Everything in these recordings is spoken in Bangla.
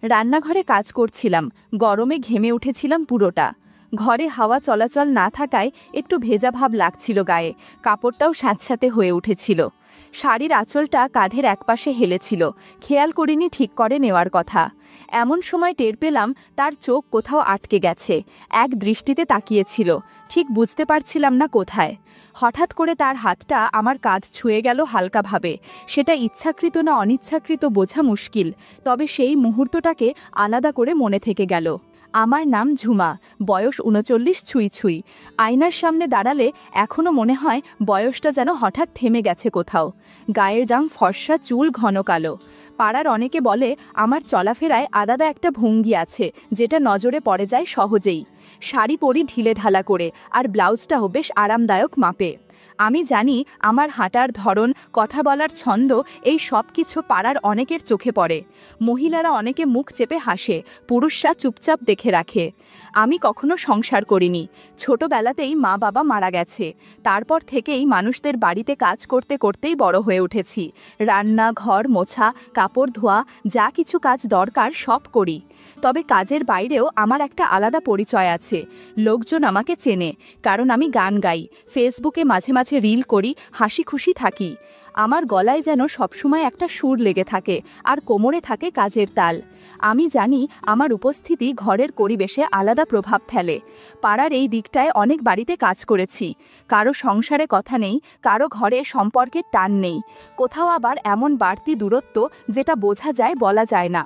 রান্নাঘরে কাজ করছিলাম, গরমে ঘেমে উঠেছিলাম পুরোটা। ঘরে হাওয়া চলাচল না থাকায় একটু ভেজা ভাব লাগছিল গায়ে, কাপড়টাও স্যাঁতস্যাঁতে হয়ে উঠেছিল। শাড়ির আঁচলটা কাঁধের একপাশে হেলেছিল, খেয়াল করিনি ঠিক করে নেওয়ার কথা। এমন সময় টের পেলাম তার চোখ কোথাও আটকে গেছে, এক দৃষ্টিতে তাকিয়েছিল, ঠিক বুঝতে পারছিলাম না কোথায়। হঠাৎ করে তার হাতটা আমার কাঁধ ছুঁয়ে গেল হালকাভাবে। সেটা ইচ্ছাকৃত না অনিচ্ছাকৃত বোঝা মুশকিল, তবে সেই মুহূর্তটাকে আলাদা করে মনে থেকে গেল। আমার নাম ঝুমা, বয়স ৩৯ ছুঁই ছুঁই। আয়নার সামনে দাঁড়ালে এখনও মনে হয় বয়সটা যেন হঠাৎ থেমে গেছে কোথাও। গায়ের রং ফর্সা, চুল ঘন কালো। পাড়ার অনেকে বলে আমার চলাফেরায় আলাদা একটা ভঙ্গি আছে, যেটা নজরে পড়ে যায় সহজেই। শাড়ি পরি ঢিলে ঢালা করে, আর ব্লাউজটাও বেশ আরামদায়ক মাপে। আমি জানি আমার হাঁটার ধরন, কথা বলার ছন্দ, এই সব কিছু পাড়ার অনেকের চোখে পড়ে। মহিলারা অনেকে মুখ চেপে হাসে, পুরুষরা চুপচাপ দেখে রাখে। আমি কখনো সংসার করিনি, ছোটবেলাতেই মা বাবা মারা গেছে। তারপর থেকেই মানুষদের বাড়িতে কাজ করতে করতেই বড় হয়ে উঠেছি। রান্না, ঘর মোছা, কাপড় ধোয়া, যা কিছু কাজ দরকার সব করি। তবে কাজের বাইরেও আমার একটা আলাদা পরিচয় আছে। লোকজন আমাকে চেনে, কারণ আমি গান গাই, ফেসবুকে মাঝে মাঝে রিল করি, হাসি খুশি থাকি। আমার গলায় যেন সবসময় একটা সুর লেগে থাকে, আর কোমরে থাকে কাজের তাল। আমি জানি আমার উপস্থিতি ঘরের পরিবেশে আলাদা প্রভাব ফেলে। পাড়ার এই দিকটায় অনেক বাড়িতে কাজ করেছি। কারো সংসারে কথা নেই, কারো ঘরে সম্পর্কের টান নেই, কোথাও আবার এমন বাড়তি দূরত্ব যেটা বোঝা যায় বলা যায় না।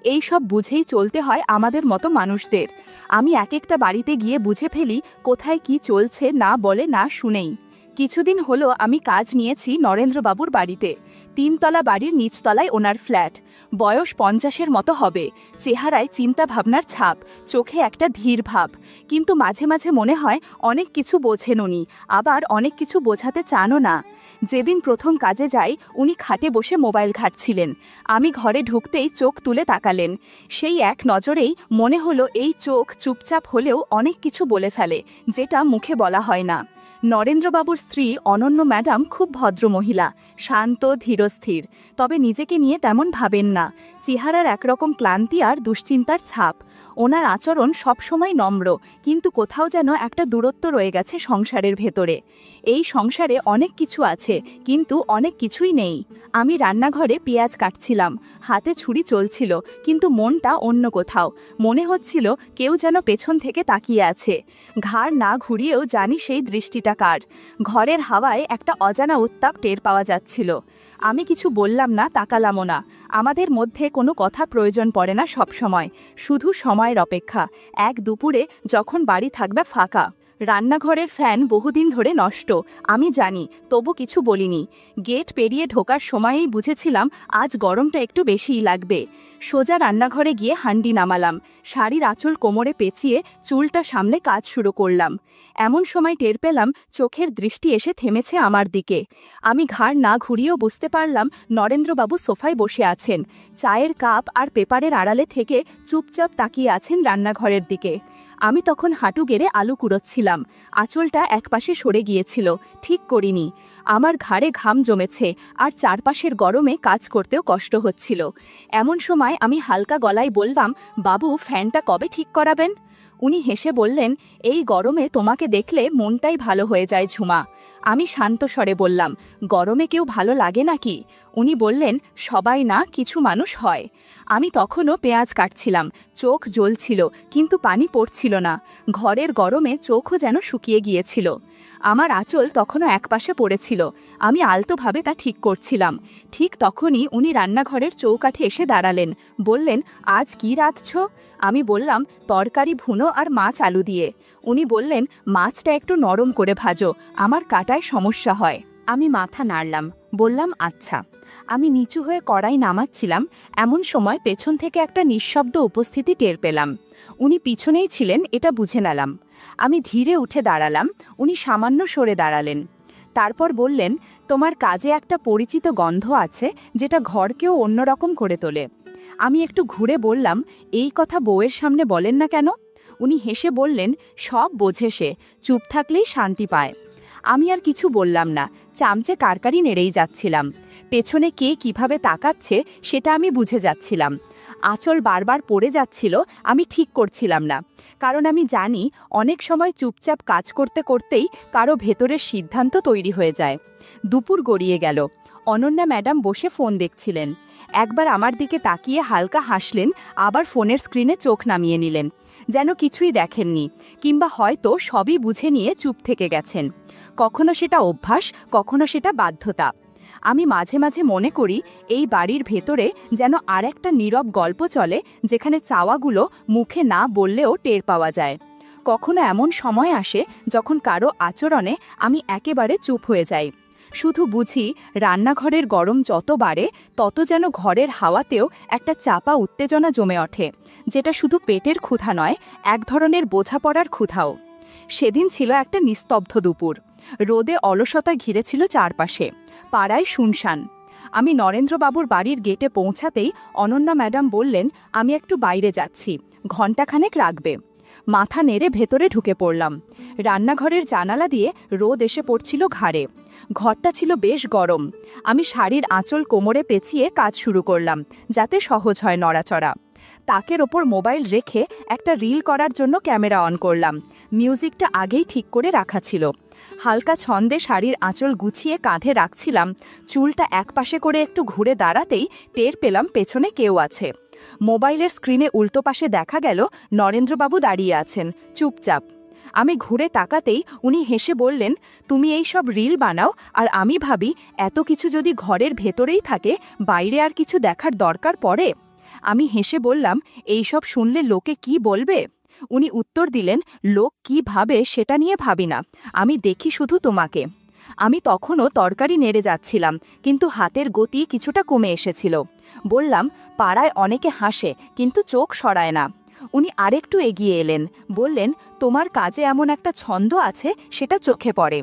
এই সব বুঝেই চলতে হয় আমাদের মতো মানুষদের। আমি এক একটা বাড়িতে গিয়ে বুঝে ফেলি কোথায় কি চলছে, না বলে না শুনেই। কিছুদিন হলো আমি কাজ নিয়েছি নরেন্দ্রবাবুর বাড়িতে। ৩ তলা বাড়ির নিচতলায় ওনার ফ্ল্যাট। বয়স ৫০-এর মতো হবে, চেহারায় চিন্তা ভাবনার ছাপ, চোখে একটা ধীর ভাব। কিন্তু মাঝে মাঝে মনে হয় অনেক কিছু বোঝেন উনি, আবার অনেক কিছু বোঝাতে চানও না। যেদিন প্রথম কাজে যাই, উনি খাটে বসে মোবাইল ঘাঁটছিলেন। আমি ঘরে ঢুকতেই চোখ তুলে তাকালেন। সেই এক নজরেই মনে হলো এই চোখ চুপচাপ হলেও অনেক কিছু বলে ফেলে, যেটা মুখে বলা হয় না। নরেন্দ্রবাবুর স্ত্রী অনন্য ম্যাডাম খুব ভদ্র মহিলা, শান্ত ধীরস্থির, তবে নিজেকে নিয়ে তেমন ভাবেন না। চেহারার একরকম ক্লান্তি আর দুশ্চিন্তার ছাপ। ওনার আচরণ সবসময় নম্র, কিন্তু কোথাও যেন একটা দূরত্ব রয়ে গেছে সংসারের ভেতরে। এই সংসারে অনেক কিছু আছে, কিন্তু অনেক কিছুই নেই। আমি রান্নাঘরে পেঁয়াজ কাটছিলাম, হাতে ছুরি চলছিল, কিন্তু মনটা অন্য কোথাও। মনে হচ্ছিল কেউ যেন পেছন থেকে তাকিয়ে আছে। ঘাড় না ঘুরিয়েও জানি সেই দৃষ্টিটা কার। ঘরের হাওয়ায় একটা অজানা উত্তাপ টের পাওয়া যাচ্ছিল। আমি কিছু বললাম না, তাকালামও না। আমাদের মধ্যে কোনো কথা প্রয়োজন পড়ে না সবসময়, শুধু সময়ের অপেক্ষা। এক দুপুরে যখন বাড়ি থাকবে ফাঁকা, রান্নাঘরের ফ্যান বহুদিন ধরে নষ্ট, আমি জানি, তবু কিছু বলিনি। গেট পেরিয়ে ঢোকার সময়েই বুঝেছিলাম আজ গরমটা একটু বেশিই লাগবে। সোজা রান্নাঘরে গিয়ে হান্ডি নামালাম, শাড়ির আঁচল কোমরে পেঁচিয়ে চুলটা সামলে কাজ শুরু করলাম। এমন সময় টের পেলাম চোখের দৃষ্টি এসে থেমেছে আমার দিকে। আমি ঘাড় না ঘুরিয়েও বুঝতে পারলাম নরেন্দ্রবাবু সোফায় বসে আছেন, চায়ের কাপ আর পেপারের আড়ালে থেকে চুপচাপ তাকিয়ে আছেন রান্নাঘরের দিকে। আমি তখন হাঁটু গেড়ে আলু কুড়োচ্ছিলাম, আঁচলটা একপাশে সরে গিয়েছিল, ঠিক করিনি। আমার ঘাড়ে ঘাম জমেছে, আর চারপাশের গরমে কাজ করতেও কষ্ট হচ্ছিল। এমন সময় আমি হালকা গলায় বললাম, বাবু ফ্যানটা কবে ঠিক করাবেন? উনি হেসে বললেন, এই গরমে তোমাকে দেখলে মনটাই ভালো হয়ে যায় ঝুমা। আমি শান্ত স্বরে বললাম, গরমে কেউ ভালো লাগে নাকি? উনি বললেন, সবাই না, কিছু মানুষ হয়। আমি তখনও পেঁয়াজ কাটছিলাম, চোখ জ্বলছিল, কিন্তু পানি পড়ছিল না। ঘরের গরমে চোখও যেন শুকিয়ে গিয়েছিল। আমার আঁচল তখনও একপাশে পড়েছিল, আমি আলতোভাবে তা ঠিক করছিলাম। ঠিক তখনই উনি রান্নাঘরের চৌকাঠে এসে দাঁড়ালেন, বললেন, আজ কি রাঁধছ? আমি বললাম, তরকারি ভুনো আর মাছ আলু দিয়ে। উনি বললেন, মাছটা একটু নরম করে ভাজো, আমার কাটায় সমস্যা হয়। আমি মাথা নাড়লাম, বললাম, আচ্ছা। আমি নিচু হয়ে কড়াই নামাচ্ছিলাম, এমন সময় পেছন থেকে একটা নিঃশব্দ উপস্থিতি টের পেলাম। উনি পিছনেই ছিলেন, এটা বুঝে নিলাম। আমি ধীরে উঠে দাঁড়ালাম, উনি সামান্য সরে দাঁড়ালেন। তারপর বললেন, তোমার কাজে একটা পরিচিত গন্ধ আছে, যেটা ঘরকেও অন্যরকম করে তোলে। আমি একটু ঘুরে বললাম, এই কথা বউয়ের সামনে বলেন না কেন? উনি হেসে বললেন, সব বোঝে সে, চুপ থাকলেই শান্তি পায়। আমি আর কিছু বললাম না, চামচে কারকারি নেড়েই যাচ্ছিলাম। পেছনে কে কিভাবে তাকাচ্ছে সেটা আমি বুঝে যাচ্ছিলাম। আঁচল বারবার পড়ে যাচ্ছিল, আমি ঠিক করছিলাম না, কারণ আমি জানি অনেক সময় চুপচাপ কাজ করতে করতেই কারো ভেতরের সিদ্ধান্ত তৈরি হয়ে যায়। দুপুর গড়িয়ে গেল। অনন্যা ম্যাডাম বসে ফোন দেখছিলেন। একবার আমার দিকে তাকিয়ে হালকা হাসলেন, আবার ফোনের স্ক্রিনে চোখ নামিয়ে নিলেন, যেন কিছুই দেখেননি, কিংবা হয়তো সবই বুঝে নিয়ে চুপ থেকে গেছেন। কখনো সেটা অভ্যাস, কখনো সেটা বাধ্যতা। আমি মাঝে মাঝে মনে করি এই বাড়ির ভেতরে যেন আর একটা নীরব গল্প চলে, যেখানে চাওয়াগুলো মুখে না বললেও টের পাওয়া যায়। কখনো এমন সময় আসে যখন কারো আচরণে আমি একেবারে চুপ হয়ে যাই। শুধু বুঝি রান্নাঘরের গরম যত বাড়ে তত যেন ঘরের হাওয়াতেও একটা চাপা উত্তেজনা জমে ওঠে, যেটা শুধু পেটের ক্ষুধা নয়, এক ধরনের বোঝাপড়ার ক্ষুধাও। সেদিন ছিল একটা নিস্তব্ধ দুপুর। রোদে অলসতা ঘিরেছিল চারপাশে, পাড়ায় শুনশান। আমি নরেন্দ্রবাবুর বাড়ির গেটে পৌঁছাতেই অনন্যা ম্যাডাম বললেন, আমি একটু বাইরে যাচ্ছি, ঘণ্টাখানেক রাখবে। মাথা নেড়ে ভেতরে ঢুকে পড়লাম। রান্নাঘরের জানালা দিয়ে রোদ এসে পড়ছিল ঘাড়ে। ঘরটা ছিল বেশ গরম। আমি শাড়ির আঁচল কোমরে পেঁচিয়ে কাজ শুরু করলাম, যাতে সহজ হয় নড়াচড়া। তাকের ওপর মোবাইল রেখে একটা রিল করার জন্য ক্যামেরা অন করলাম। মিউজিকটা আগেই ঠিক করে রাখা ছিল। হালকা ছন্দে শাড়ির আঁচল গুছিয়ে কাঁধে রাখছিলাম। চুলটা একপাশে করে একটু ঘুরে দাঁড়াতেই টের পেলাম পেছনে কেউ আছে। মোবাইলের স্ক্রিনে উল্টো পাশে দেখা গেল নরেন্দ্রবাবু দাঁড়িয়ে আছেন, চুপচাপ। আমি ঘুরে তাকাতেই উনি হেসে বললেন, তুমি এই সব রিল বানাও, আর আমি ভাবি এত কিছু যদি ঘরের ভেতরেই থাকে, বাইরে আর কিছু দেখার দরকার পড়ে? আমি হেসে বললাম, এই সব শুনলে লোকে কি বলবে? উনি উত্তর দিলেন, লোক কি ভাবে সেটা নিয়ে ভাবি না, আমি দেখি শুধু তোমাকে। আমি তখনও তরকারি নেড়ে যাচ্ছিলাম, কিন্তু হাতের গতি কিছুটা কমে এসেছিল। বললাম, পাড়ায় অনেকে হাসে, কিন্তু চোখ সরায় না। উনি আরেকটু এগিয়ে এলেন, বললেন, তোমার কাজে এমন একটা ছন্দ আছে, সেটা চোখে পড়ে।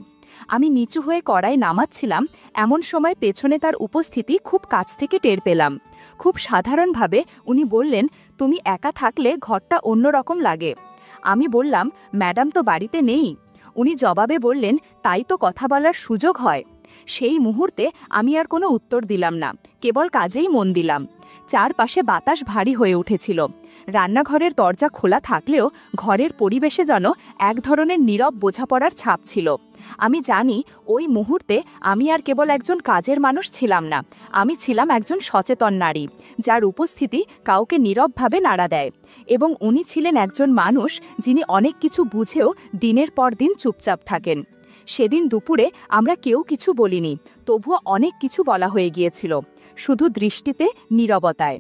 আমি নিচু হয়ে কড়াই নামাচ্ছিলাম, এমন সময় পেছনে তার উপস্থিতি খুব কাছ থেকে টের পেলাম। খুব সাধারণভাবে উনি বললেন, তুমি একা থাকলে ঘরটা অন্যরকম লাগে। আমি বললাম, ম্যাডাম তো বাড়িতে নেই। উনি জবাবে বললেন, তাই তো কথা বলার সুযোগ হয়। সেই মুহূর্তে আমি আর কোনো উত্তর দিলাম না, কেবল কাজেই মন দিলাম। চারপাশে বাতাস ভারী হয়ে উঠেছিল। রান্নাঘরের দরজা খোলা থাকলেও ঘরের পরিবেশে যেন এক ধরনের নীরব বোঝাপড়ার ছাপ ছিল। আমি জানি ওই মুহূর্তে আমি আর কেবল একজন কাজের মানুষ ছিলাম না, আমি ছিলাম একজন সচেতন নারী, যার উপস্থিতি কাউকে নীরবভাবে নাড়া দেয়। এবং উনি ছিলেন একজন মানুষ যিনি অনেক কিছু বুঝেও দিনের পর দিন চুপচাপ থাকেন। সেদিন দুপুরে আমরা কেউ কিছু বলিনি, তবুও অনেক কিছু বলা হয়ে গিয়েছিল, শুধু দৃষ্টিতে, নীরবতায়।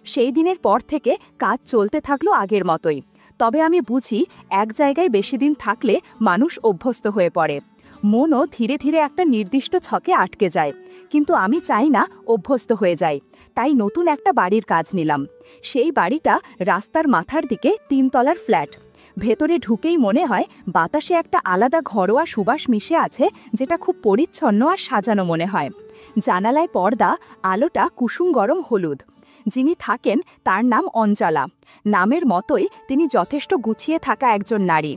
সেই দিনের পর থেকে কাজ চলতে থাকলো আগের মতোই। তবে আমি বুঝি এক জায়গায় বেশি দিন থাকলে মানুষ অভ্যস্ত হয়ে পড়ে, মনও ধীরে ধীরে একটা নির্দিষ্ট ছকে আটকে যায়। কিন্তু আমি চাই না অভ্যস্ত হয়ে যাই, তাই নতুন একটা বাড়ির কাজ নিলাম। সেই বাড়িটা রাস্তার মাথার দিকে 3 তলার ফ্ল্যাট। ভেতরে ঢুকেই মনে হয় বাতাসে একটা আলাদা ঘরোয়া সুবাস মিশে আছে, যেটা খুব পরিচ্ছন্ন আর সাজানো মনে হয়। জানালায় পর্দা, আলোটা কুসুম গরম হলুদ। যিনি থাকেন তার নাম অঞ্জলা। নামের মতোই তিনি যথেষ্ট গুছিয়ে থাকা একজন নারী।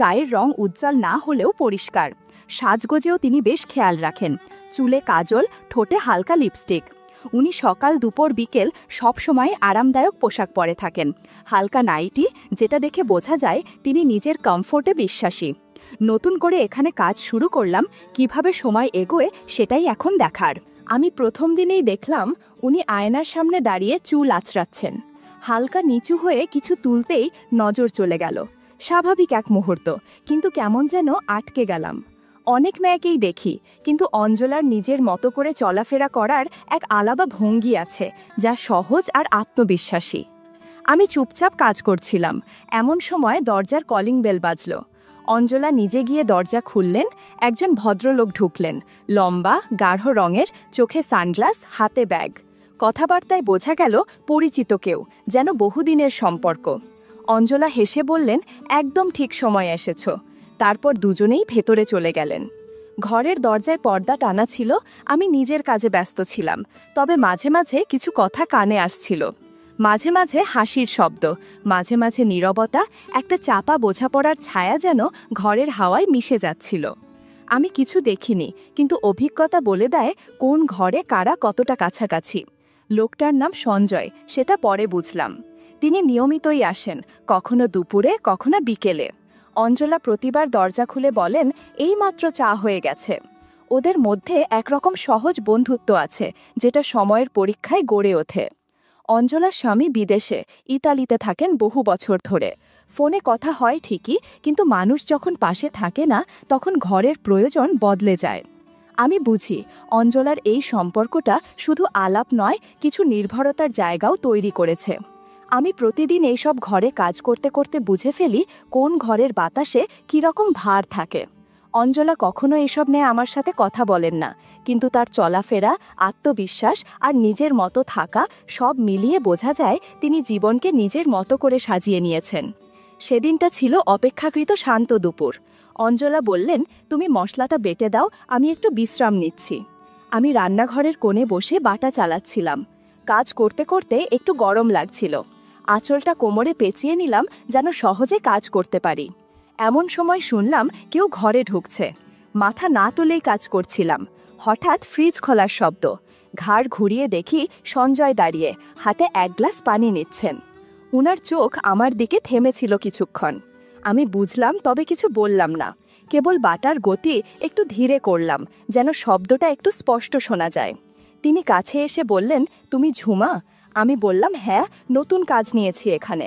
গায়ের রং উজ্জ্বল না হলেও পরিষ্কার। সাজগোজেও তিনি বেশ খেয়াল রাখেন, চুলে কাজল, ঠোঁটে হালকা লিপস্টিক। উনি সকাল দুপুর বিকেল সবসময় আরামদায়ক পোশাক পরে থাকেন, হালকা নাইটি, যেটা দেখে বোঝা যায় তিনি নিজের কমফোর্টে বিশ্বাসী। নতুন করে এখানে কাজ শুরু করলাম, কিভাবে সময় এগোয় সেটাই এখন দেখার। আমি প্রথম দিনেই দেখলাম উনি আয়নার সামনে দাঁড়িয়ে চুল আঁচড়াচ্ছেন। হালকা নিচু হয়ে কিছু তুলতেই নজর চলে গেল। স্বাভাবিক এক মুহূর্ত, কিন্তু কেমন যেন আটকে গেলাম। অনেক মেয়েকেই দেখি, কিন্তু অঞ্জলার নিজের মতো করে চলাফেরা করার এক আলাদা ভঙ্গি আছে, যা সহজ আর আত্মবিশ্বাসী। আমি চুপচাপ কাজ করছিলাম, এমন সময় দরজার কলিং বেল বাজল। অঞ্জলা নিজে গিয়ে দরজা খুললেন। একজন ভদ্রলোক ঢুকলেন, লম্বা, গাঢ় রঙের, চোখে সানগ্লাস, হাতে ব্যাগ। কথাবার্তায় বোঝা গেল পরিচিত কেউ, যেন বহুদিনের সম্পর্ক। অঞ্জলা হেসে বললেন, একদম ঠিক সময় এসেছ। তারপর দুজনেই ভেতরে চলে গেলেন। ঘরের দরজায় পর্দা টানা ছিল। আমি নিজের কাজে ব্যস্ত ছিলাম, তবে মাঝে মাঝে কিছু কথা কানে আসছিল। মাঝে মাঝে হাসির শব্দ, মাঝে মাঝে নীরবতা, একটা চাপা বোঝাপড়ার ছায়া যেন ঘরের হাওয়ায় মিশে যাচ্ছিল। আমি কিছু দেখিনি, কিন্তু অভিজ্ঞতা বলে দেয় কোন ঘরে কারা কতটা কাছাকাছি। লোকটার নাম সঞ্জয়, সেটা পরে বুঝলাম। তিনি নিয়মিতই আসেন, কখনো দুপুরে কখনো বিকেলে। অঞ্জলা প্রতিবার দরজা খুলে বলেন, এইমাত্র চা হয়ে গেছে। ওদের মধ্যে একরকম সহজ বন্ধুত্ব আছে, যেটা সময়ের পরীক্ষায় গড়ে ওঠে। অঞ্জলার স্বামী বিদেশে, ইতালিতে থাকেন বহু বছর ধরে। ফোনে কথা হয় ঠিকই, কিন্তু মানুষ যখন পাশে থাকে না, তখন ঘরের প্রয়োজন বদলে যায়। আমি বুঝি অঞ্জলার এই সম্পর্কটা শুধু আলাপ নয়, কিছু নির্ভরতার জায়গাও তৈরি করেছে। আমি প্রতিদিন এইসব ঘরে কাজ করতে করতে বুঝে ফেলি কোন ঘরের বাতাসে কীরকম ভার থাকে। অঞ্জলা কখনো এসব নিয়ে আমার সাথে কথা বলেন না, কিন্তু তার চলাফেরা, আত্মবিশ্বাস আর নিজের মতো থাকা সব মিলিয়ে বোঝা যায় তিনি জীবনকে নিজের মতো করে সাজিয়ে নিয়েছেন। সেদিনটা ছিল অপেক্ষাকৃত শান্ত দুপুর। অঞ্জলা বললেন, তুমি মশলাটা বেটে দাও, আমি একটু বিশ্রাম নিচ্ছি। আমি রান্নাঘরের কোণে বসে বাটা চালাচ্ছিলাম। কাজ করতে করতে একটু গরম লাগছিল। আঁচলটা কোমরে পেঁচিয়ে নিলাম যেন সহজে কাজ করতে পারি। এমন সময় শুনলাম কেউ ঘরে ঢুকছে। মাথা না তুলেই কাজ করছিলাম। হঠাৎ ফ্রিজ খোলার শব্দ। ঘাড় ঘুরিয়ে দেখি সঞ্জয় দাঁড়িয়ে, হাতে এক গ্লাস পানি নিচ্ছেন। উনার চোখ আমার দিকে থেমেছিল কিছুক্ষণ। আমি বুঝলাম, তবে কিছু বললাম না। কেবল বাটার গতি একটু ধীরে করলাম, যেন শব্দটা একটু স্পষ্ট শোনা যায়। তিনি কাছে এসে বললেন, তুমি ঝুমা? আমি বললাম, হ্যাঁ, নতুন কাজ নিয়েছি এখানে।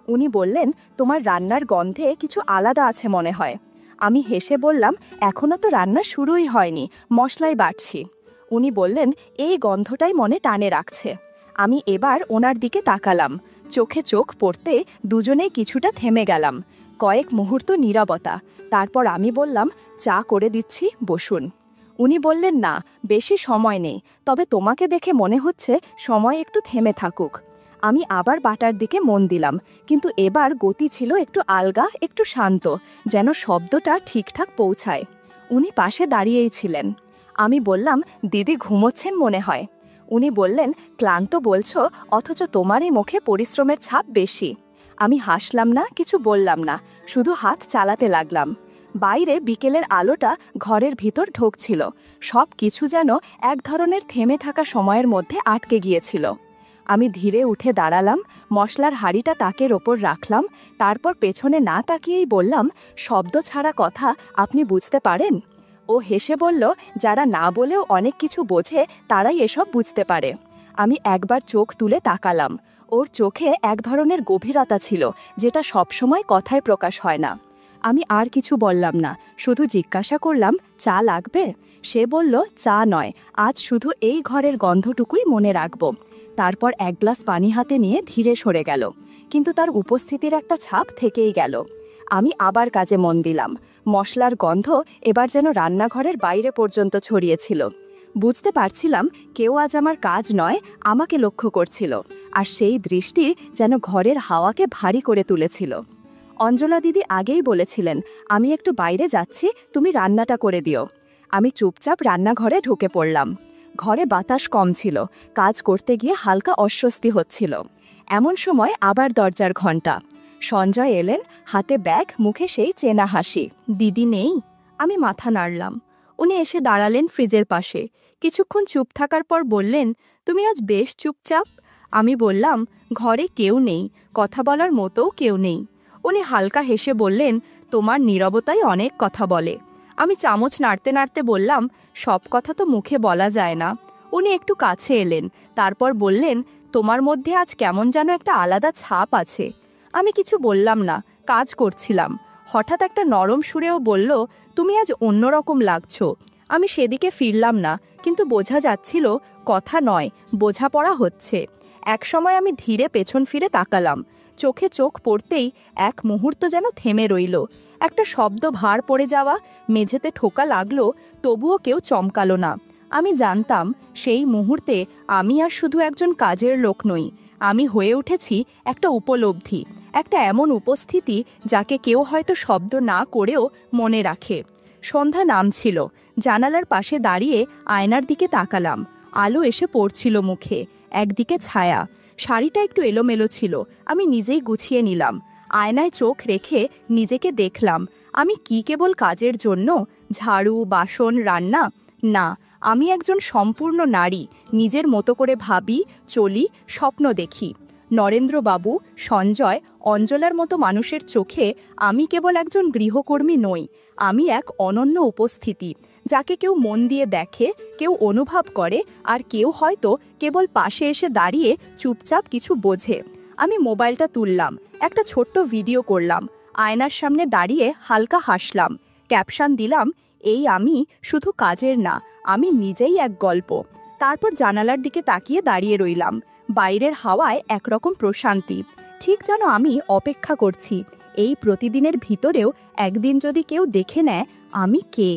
উনি বললেন, তোমার রান্নার গন্ধে কিছু আলাদা আছে মনে হয়। আমি হেসে বললাম, এখনও তো রান্না শুরুই হয়নি, মশলাই বাটছি। উনি বললেন, এই গন্ধটাই মনে টানে রাখছে। আমি এবার ওনার দিকে তাকালাম। চোখে চোখ পড়তে দুজনেই কিছুটা থেমে গেলাম। কয়েক মুহূর্ত নীরবতা। তারপর আমি বললাম, চা করে দিচ্ছি, বসুন। উনি বললেন, না, বেশি সময় নেই, তবে তোমাকে দেখে মনে হচ্ছে সময় একটু থেমে থাকুক। আমি আবার বাটার দিকে মন দিলাম, কিন্তু এবার গতি ছিল একটু আলগা, একটু শান্ত, যেন শব্দটা ঠিকঠাক পৌঁছায়। উনি পাশে দাঁড়িয়েই ছিলেন। আমি বললাম, দিদি ঘুমোচ্ছেন মনে হয়। উনি বললেন, ক্লান্ত বলছো, অথচ তোমারই মুখে পরিশ্রমের ছাপ বেশি। আমি হাসলাম না, কিছু বললাম না, শুধু হাত চালাতে লাগলাম। বাইরে বিকেলের আলোটা ঘরের ভিতর ঢুকছিল। সব কিছু যেন এক ধরনের থেমে থাকা সময়ের মধ্যে আটকে গিয়েছিল। আমি ধীরে উঠে দাঁড়ালাম, মশলার হাঁড়িটা তাকের ওপর রাখলাম, তারপর পেছনে না তাকিয়েই বললাম, শব্দ ছাড়া কথা আপনি বুঝতে পারেন? ও হেসে বলল, যারা না বলেও অনেক কিছু বোঝে তারাই এসব বুঝতে পারে। আমি একবার চোখ তুলে তাকালাম। ওর চোখে এক ধরনের গভীরতা ছিল, যেটা সবসময় কথায় প্রকাশ হয় না। আমি আর কিছু বললাম না, শুধু জিজ্ঞাসা করলাম, চা লাগবে? সে বলল, চা নয়, আজ শুধু এই ঘরের গন্ধটুকুই মনে রাখব। তারপর এক গ্লাস পানি হাতে নিয়ে ধীরে সরে গেল, কিন্তু তার উপস্থিতির একটা ছাপ থেকেই গেল। আমি আবার কাজে মন দিলাম। মশলার গন্ধ এবার যেন রান্নাঘরের বাইরে পর্যন্ত ছড়িয়েছিল। বুঝতে পারছিলাম কেউ আজ আমার কাজ নয়, আমাকে লক্ষ্য করছিল, আর সেই দৃষ্টি যেন ঘরের হাওয়াকে ভারী করে তুলেছিল। অঞ্জলা দিদি আগেই বলেছিলেন, আমি একটু বাইরে যাচ্ছি, তুমি রান্নাটা করে দিও। আমি চুপচাপ রান্নাঘরে ঢুকে পড়লাম। ঘরে বাতাস কম ছিল, কাজ করতে গিয়ে হালকা অস্বস্তি হচ্ছিল। এমন সময় আবার দরজার ঘণ্টা। সঞ্জয় এলেন, হাতে ব্যাগ, মুখে সেই চেনা হাসি। দিদি নেই? আমি মাথা নাড়লাম। উনি এসে দাঁড়ালেন ফ্রিজের পাশে। কিছুক্ষণ চুপ থাকার পর বললেন, তুমি আজ বেশ চুপচাপ। আমি বললাম, ঘরে কেউ নেই, কথা বলার মতোও কেউ নেই। উনি হালকা হেসে বললেন, তোমার নীরবতাই অনেক কথা বলে। আমি চামচ নাড়তে নাড়তে বললাম, সব কথা তো মুখে বলা যায় না। উনি একটু কাছে এলেন, তারপর বললেন, তোমার মধ্যে আজ কেমন যেন একটা আলাদা ছাপ আছে। আমি কিছু বললাম না, কাজ করছিলাম। হঠাৎ একটা নরম সুরেও বলল, তুমি আজ অন্যরকম লাগছো। আমি সেদিকে ফিরলাম না, কিন্তু বোঝা যাচ্ছিল কথা নয়, বোঝাপড়া হচ্ছে। একসময় আমি ধীরে পেছন ফিরে তাকালাম। চোখে চোখ পড়তেই এক মুহূর্ত যেন থেমে রইল। একটা শব্দ ভার পড়ে যাওয়া, মেঝেতে ঠোকা লাগলো, তবুও কেউ চমকালো না। আমি জানতাম সেই মুহূর্তে আমি আর শুধু একজন কাজের লোক নই, আমি হয়ে উঠেছি একটা উপলব্ধি, একটা এমন উপস্থিতি যাকে কেউ হয়তো শব্দ না করেও মনে রাখে। সন্ধ্যা নামছিল। জানালার পাশে দাঁড়িয়ে আয়নার দিকে তাকালাম। আলো এসে পড়ছিল মুখে, একদিকে ছায়া। শাড়িটা একটু এলোমেলো ছিল, আমি নিজেই গুছিয়ে নিলাম। আয়নায় চোখ রেখে নিজেকে দেখলাম। আমি কি কেবল কাজের জন্য? ঝাড়ু, বাসন, রান্না? না, আমি একজন সম্পূর্ণ নারী, নিজের মতো করে ভাবি, চলি, স্বপ্ন দেখি। নরেন্দ্রবাবু, সঞ্জয়, অঞ্জলার মতো মানুষের চোখে আমি কেবল একজন গৃহকর্মী নই, আমি এক অনন্য উপস্থিতি, যাকে কেউ মন দিয়ে দেখে, কেউ অনুভব করে, আর কেউ হয়তো কেবল পাশে এসে দাঁড়িয়ে চুপচাপ কিছু বোঝে। আমি মোবাইলটা তুললাম, একটা ছোট্ট ভিডিও করলাম, আয়নার সামনে দাঁড়িয়ে হালকা হাসলাম, ক্যাপশন দিলাম, এই আমি শুধু কাজের না, আমি নিজেই এক গল্প। তারপর জানালার দিকে তাকিয়ে দাঁড়িয়ে রইলাম। বাইরের হাওয়ায় একরকম প্রশান্তি, ঠিক যেন আমি অপেক্ষা করছি এই প্রতিদিনের ভিতরেও একদিন যদি কেউ দেখে নেয় আমি কে।